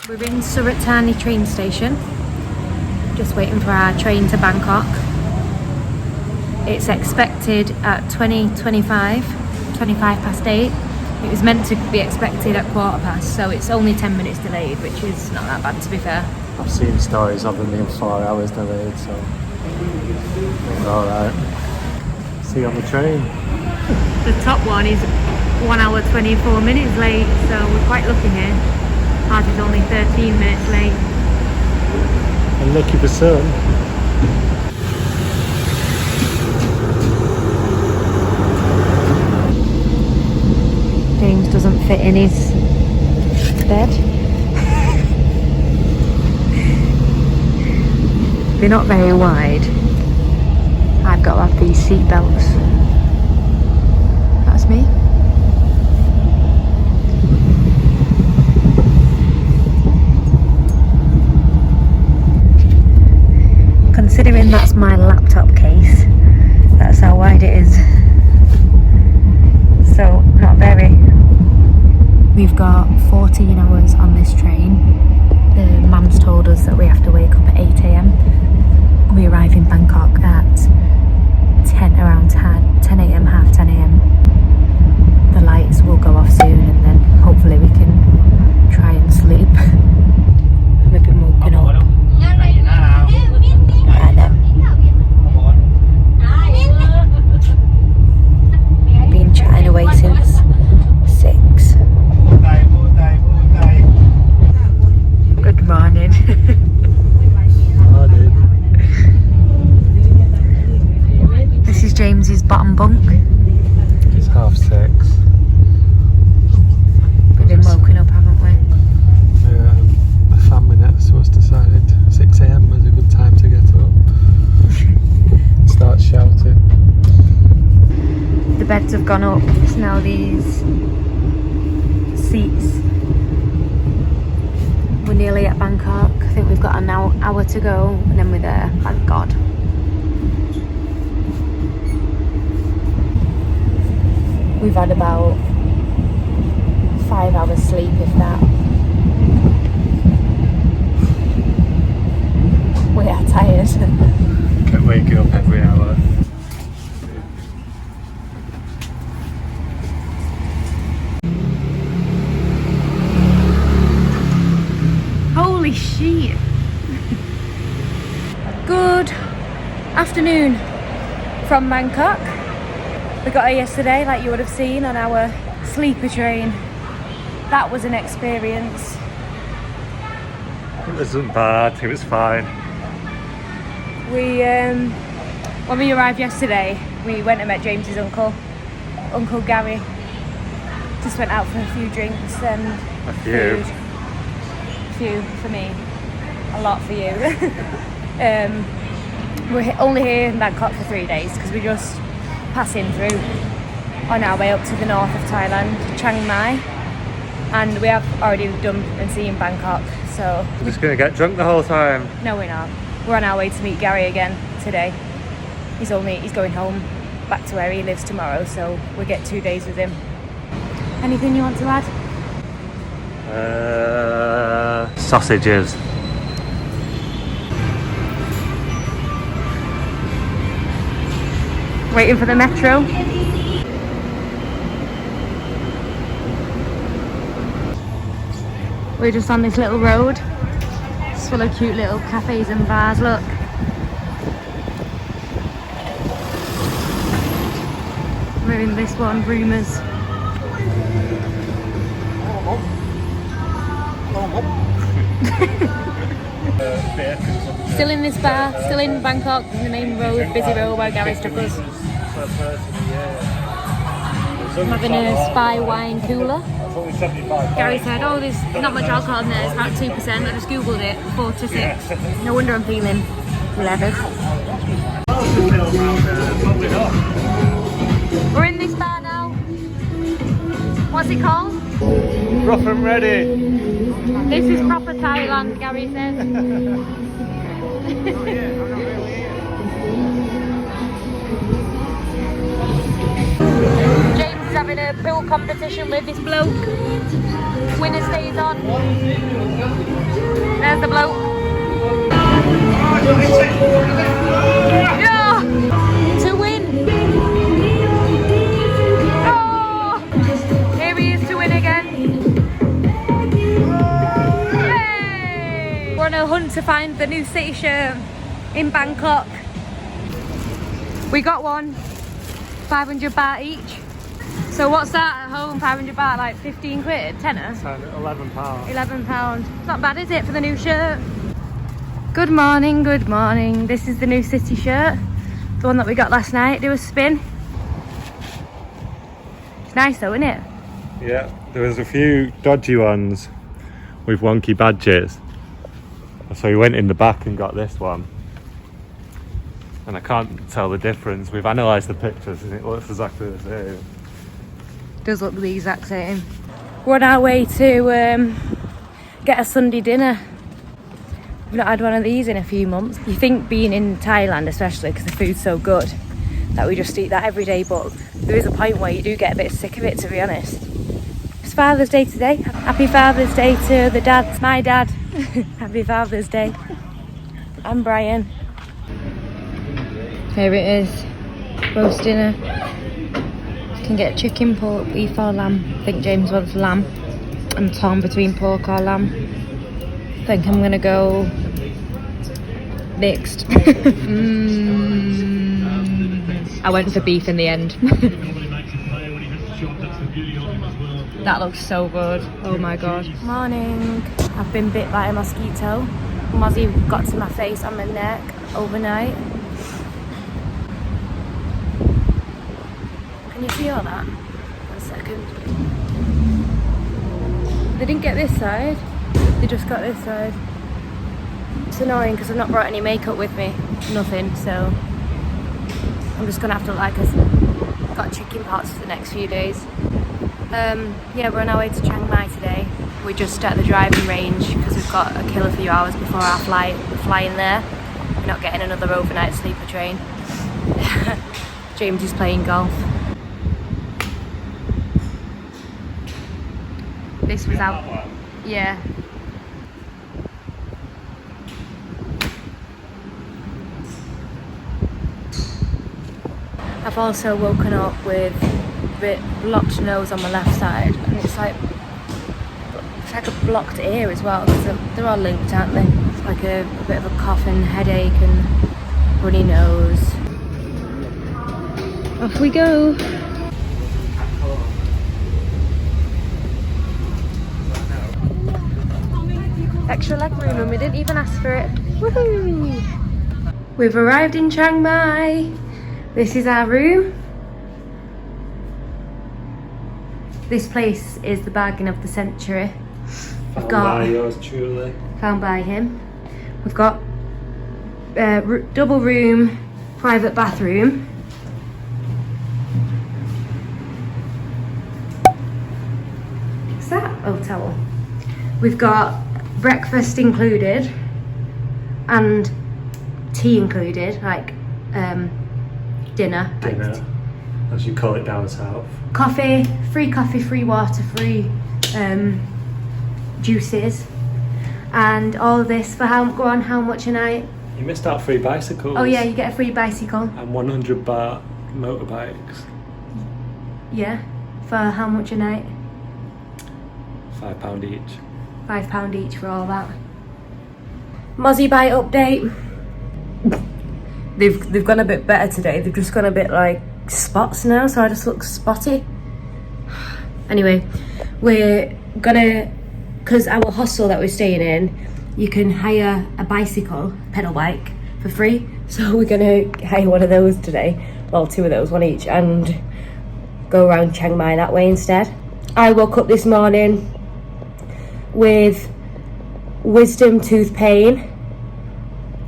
We're in Surat Thani train station, just waiting for our train to Bangkok. It's expected at 25 past 8. It was meant to be expected at 15, so it's only 10 minutes delayed, which is not that bad to be fair. I've seen stories of them being 4 hours delayed, so it's alright. See you on the train. The top one is 1 hour 24 minutes late, so we're quite lucky here. Ours is only 13 minutes late. And lucky for some. James doesn't fit in his bed. They're not very wide. I've got to have these seat belts. That's me. Considering that's my laptop case, that's how wide it is. So, not very. We've got 14 hours on this train. The man's told us that we have to wake up at 8 AM. We arrive in Bangkok at around 10 AM, half 10 AM. The lights will go off soon and then hopefully we can try and sleep. We've been woken up. Been chatting away since 6. Good morning. This is James's bottom bunk. It's 6:30. We've been woken up, haven't we? Yeah, the family next to us decided 6 AM was a good time to get up. Start shouting. The beds have gone up. It's now these seats. We're nearly at Bangkok. I think we've got an hour to go and then we're there, thank God. We've had about 5 hours sleep, if that. We are tired. Kept waking up every hour. Holy shit! Good afternoon from Bangkok. We got here yesterday, like you would have seen, on our sleeper train. That was an experience. It wasn't bad, it was fine. When we arrived yesterday, we went and met James's uncle, Uncle Gary. Just went out for a few drinks and A few. food. A few for me, a lot for you. We're only here in Bangkok for 3 days because we're just passing through on our way up to the north of Thailand, Chiang Mai, and we have already done and seen Bangkok. So We're just gonna get drunk the whole time. no, we're not. We're on our way to meet Gary again today. He's going home back to where he lives tomorrow, so we'll get 2 days with him. Anything you want to add? Sausages. Waiting for the metro. We're just on this little road. It's full of cute little cafes and bars, look. We're in this one, Rumours. Still in this bar, still in Bangkok, in the main road, busy road where Gary took us. I'm having a spy wine cooler. Gary said, oh, there's not much alcohol in there, it's about 2%. I just googled it, 4 to 6. No wonder I'm feeling leathered. We're in this bar now. What's it called? Rough and ready. This is proper Thailand, Gary says. James is having a pool competition with this bloke. winner stays on. There's the bloke. Yeah! To win! Oh! Here he is to win again. Yay! We're on a hunt to find the new city shirt in Bangkok. We got one, 500 baht each. So what's that at home? 500 baht, like 15 quid, tenner? £11. £11. Not bad, is it, for the new shirt? Good morning, good morning. This is the new city shirt. The one that we got last night. Do a spin. It's nice though, isn't it? Yeah, there was a few dodgy ones with wonky badges. So we went in the back and got this one. And I can't tell the difference. We've analysed the pictures and it looks exactly the same. Does look the exact same. We're on our way to get a Sunday dinner. We've not had one of these in a few months. You think being in Thailand, especially because the food's so good, that we just eat that every day, but there is a point where you do get a bit sick of it, to be honest. It's Father's Day today. Happy Father's Day to the dads. My dad. Happy Father's Day. I'm Brian. Here it is. Roast dinner. You can get chicken, pork, beef or lamb. I think James wants lamb. I'm torn between pork or lamb. I think I'm gonna go mixed. I went for beef in the end. That looks so good. Oh my god. Morning. I've been bit by a mosquito. Mozzie got to my face and my neck overnight. Can you feel that? 1 second. They didn't get this side. They just got this side. It's annoying because I've not brought any makeup with me. Nothing, so I'm just gonna have to I've got chicken pots for the next few days. Yeah, we're on our way to Chiang Mai today. We're just at the driving range because we've got to kill a few hours before our flight. We're flying there. We're not getting another overnight sleeper train. James is playing golf. This was out. Yeah. I've also woken up with a bit blocked nose on my left side, and it's like a blocked ear as well, because they're all linked, aren't they? It's like a bit of a cough and headache and runny nose. Off we go. Extra leg room and we didn't even ask for it. Woohoo! We've arrived in Chiang Mai. This is our room. This place is the bargain of the century. We've got by yours truly. Found by him. We've got double room, private bathroom. What's that? Oh, towel. We've got breakfast included and tea included, like dinner, as you call it down south. Coffee, free water, free juices, and all of this for how much a night? You missed out free bicycles. Oh yeah, you get a free bicycle. And 100 baht motorbikes. Yeah, for how much a night? £5 each. £5 each for all that. Mozzie bite update. They've gone a bit better today. They've just gone a bit like spots now, so I just look spotty. Anyway, we're gonna, because our hostel that we're staying in, you can hire a bicycle, pedal bike, for free. So we're gonna hire one of those today, well, 2 of those, one each, and go around Chiang Mai that way instead. I woke up this morning with wisdom tooth pain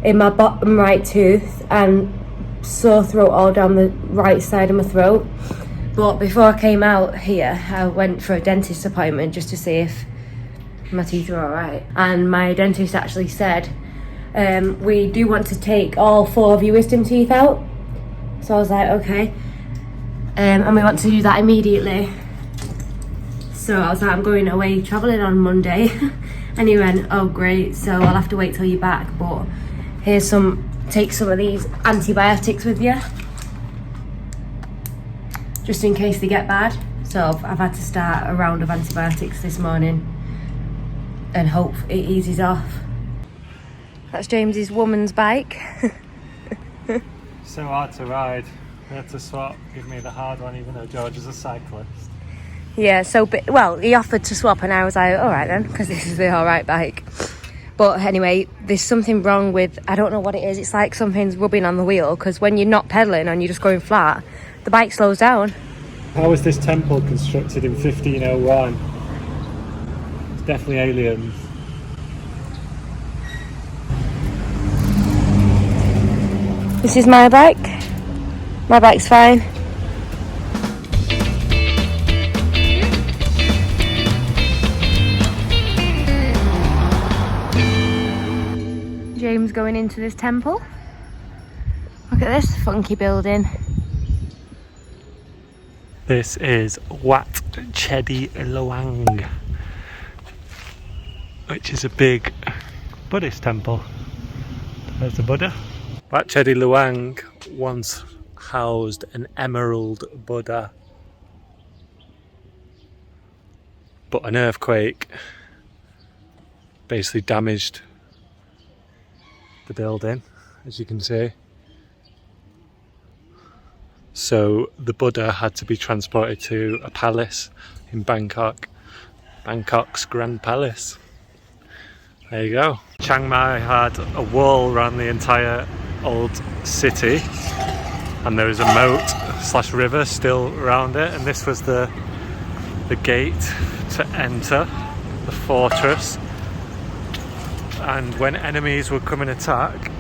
in my bottom right tooth and sore throat all down the right side of my throat. But before I came out here, I went for a dentist appointment just to see if my teeth are alright. And my dentist actually said, we do want to take all 4 of your wisdom teeth out. So I was like, okay. And we want to do that immediately. So I was like, I'm going away travelling on Monday. And he went, oh great, so I'll have to wait till you're back, but here's take some of these antibiotics with you, just in case they get bad. So I've had to start a round of antibiotics this morning and hope it eases off. That's James's woman's bike. So hard to ride. He had to swap, give me the hard one, even though George is a cyclist. Yeah, well, he offered to swap and I was like, all right then, because this is the all right bike. But anyway, there's something wrong with, I don't know what it is. It's like something's rubbing on the wheel, because when you're not pedaling and you're just going flat, the bike slows down. How was this temple constructed in 1501? It's definitely aliens. This is my bike. My bike's fine. James going into this temple. Look at this funky building. This is Wat Chedi Luang, which is a big Buddhist temple. There's the Buddha. Wat Chedi Luang once housed an emerald Buddha, but an earthquake basically damaged the building, as you can see. So the Buddha had to be transported to a palace in Bangkok, Bangkok's Grand Palace. There you go. Chiang Mai had a wall around the entire old city, and there was a moat slash river still around it, and this was the gate to enter the fortress. And when enemies would come and attack,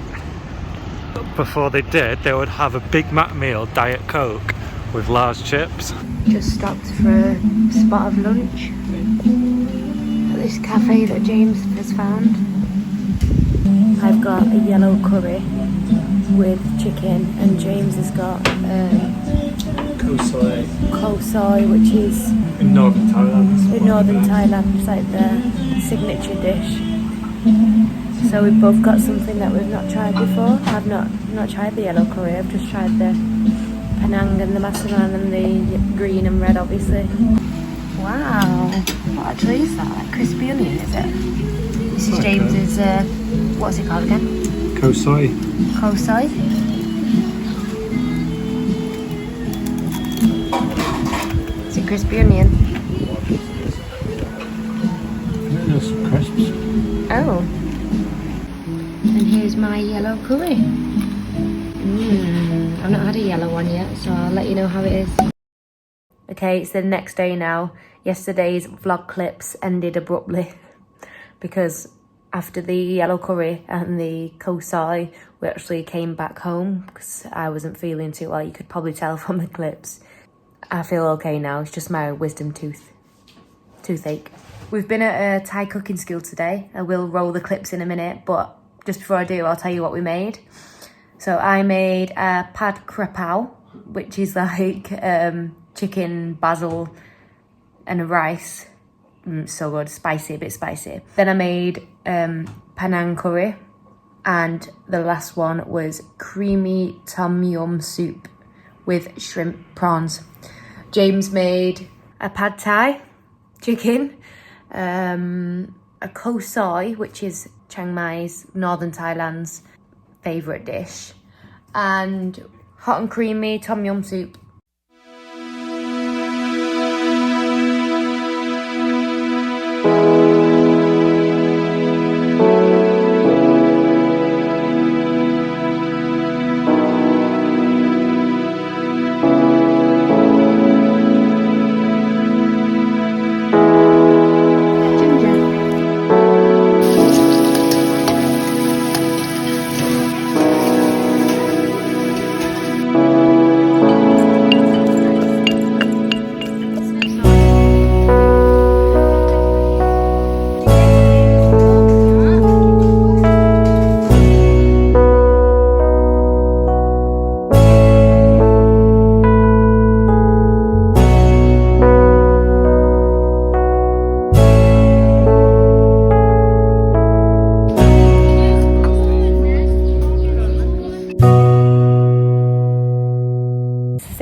before they did, they would have a Big Mac meal, Diet Coke, with large chips. Just stopped for a spot of lunch at this cafe that James has found. I've got a yellow curry with chicken, and James has got Khao Soi, which is In northern Thailand. in northern Thailand. It's like the signature dish. So we've both got something that we've not tried before. I've not tried the yellow curry. I've just tried the Penang and the Masaman and the green and red, obviously. Wow, what actually is that? Like crispy onion, is it? This is James's. What's it called again? Khao Soi. Khao Soi. Is it crispy onion? There's some crisps. Oh. And here's my yellow curry. I've not had a yellow one yet, so I'll let you know how it is. Okay, it's the next day now. Yesterday's vlog clips ended abruptly because after the yellow curry and the Khao Soi, we actually came back home because I wasn't feeling too well. You could probably tell from the clips. I feel okay now. It's just my wisdom toothache. We've been at a Thai cooking school today. I will roll the clips in a minute, but just before I do, I'll tell you what we made. So I made a pad krapao, which is like chicken, basil, and a rice. So good, spicy, a bit spicy. Then I made Penang curry, and the last one was creamy tom yum soup with shrimp prawns. James made a pad thai chicken, a Khao Soi, which is Chiang Mai's, northern Thailand's favourite dish, and hot and creamy tom yum soup.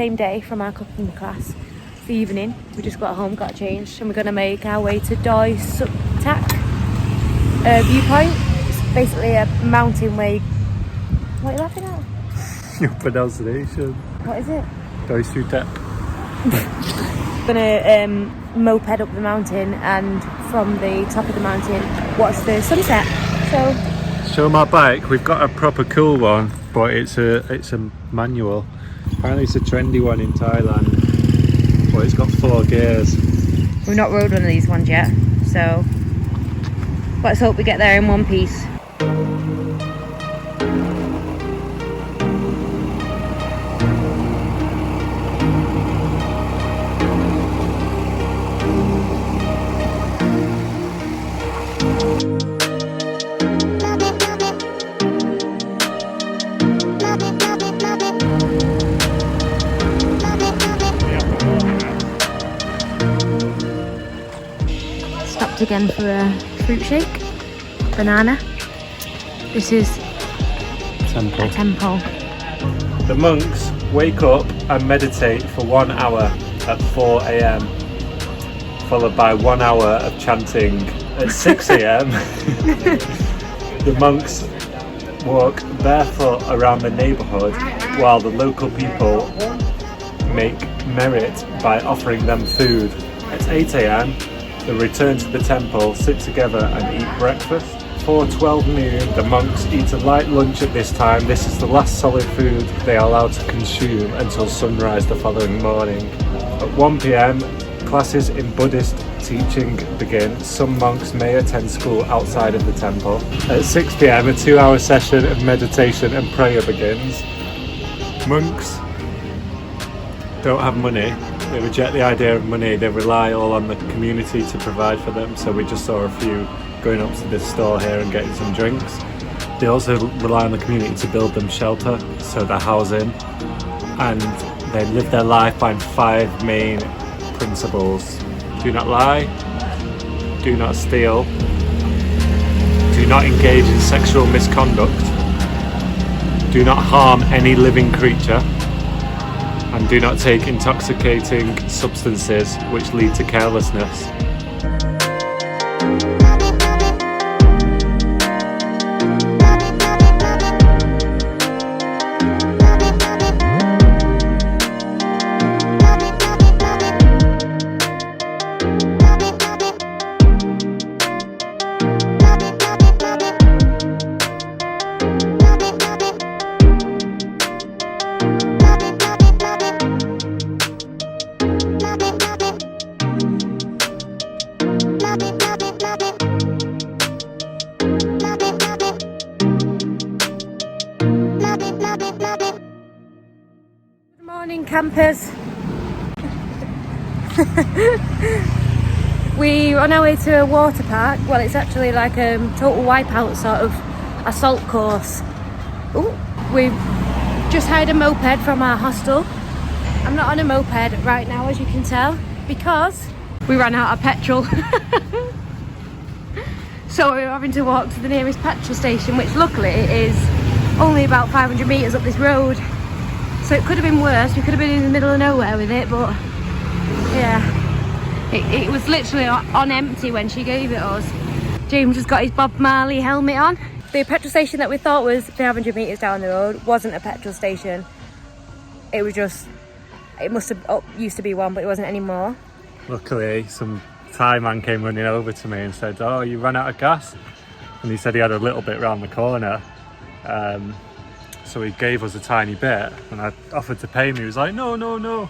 same day from our cooking class. It's the evening. We just got home, got changed, and we're going to make our way to Doi Suktak viewpoint. It's basically a mountain where you... What are you laughing at? Your pronunciation. What is it? Doi Suktak. Gonna moped up the mountain, and from the top of the mountain watch the sunset. So show my bike. We've got a proper cool one, but it's a manual. Apparently it's a trendy one in Thailand, but it's got 4 gears. We've not rode one of these ones yet, so let's hope we get there in one piece. Stopped again for a fruit shake, banana. This is Temple. a temple. The monks wake up and meditate for 1 hour at 4 a.m, followed by 1 hour of chanting at 6 a.m. The monks walk barefoot around the neighbourhood while the local people make merit by offering them food. At 8 a.m, they return to the temple, sit together and eat breakfast. Before 12 noon, the monks eat a light lunch at this time. This is the last solid food they are allowed to consume until sunrise the following morning. At 1 p.m, classes in Buddhist teaching begin. Some monks may attend school outside of the temple. At 6 p.m, a 2-hour session of meditation and prayer begins. Monks don't have money. They reject the idea of money. They rely all on the community to provide for them. So we just saw a few going up to this store here and getting some drinks. They also rely on the community to build them shelter, so they're housing, and they live their life by 5 main principles. Do not lie, do not steal, do not engage in sexual misconduct, do not harm any living creature, and do not take intoxicating substances which lead to carelessness. Good morning, campers. We're on our way to a water park. Well, it's actually like a total wipeout sort of assault course. Ooh. We've just hired a moped from our hostel. I'm not on a moped right now, as you can tell, because we ran out of petrol. So we're having to walk to the nearest petrol station, which luckily is only about 500 metres up this road. So it could have been worse. We could have been in the middle of nowhere with it, but yeah. It was literally on empty when she gave it us. James has got his Bob Marley helmet on. The petrol station that we thought was 500 metres down the road wasn't a petrol station. It was just, it must have used to be one, but it wasn't anymore. Luckily, some Thai man came running over to me and said, "Oh, you ran out of gas?" And he said he had a little bit round the corner. So he gave us a tiny bit, and I offered to pay him. He was like, "No, no, no."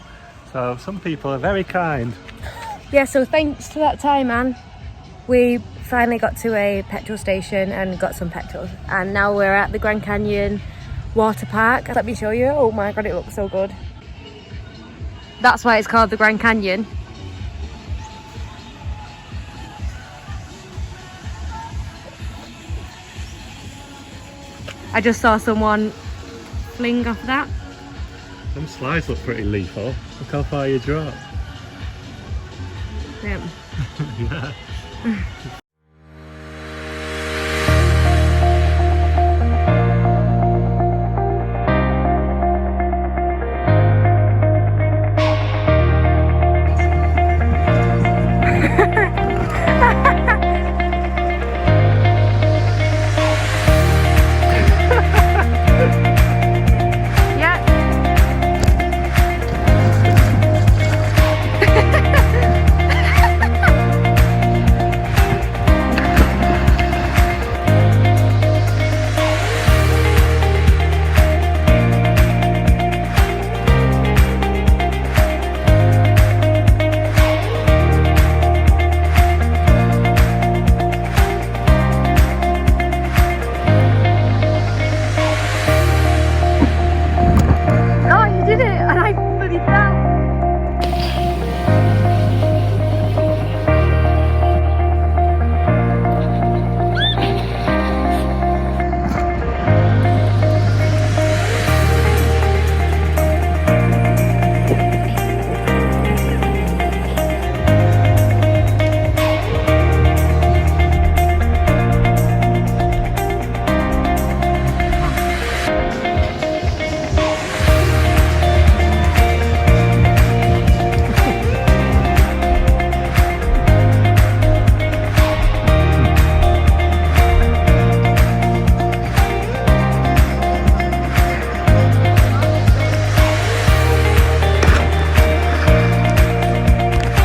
So some people are very kind. Yeah, so thanks to that Thai man, we finally got to a petrol station and got some petrol. And now we're at the Grand Canyon water park. Let me show you. Oh my god, it looks so good. That's why it's called the Grand Canyon. I just saw someone fling off that. Them slides look pretty lethal. Look how far you drop. Yeah. Yeah.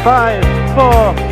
5, 4,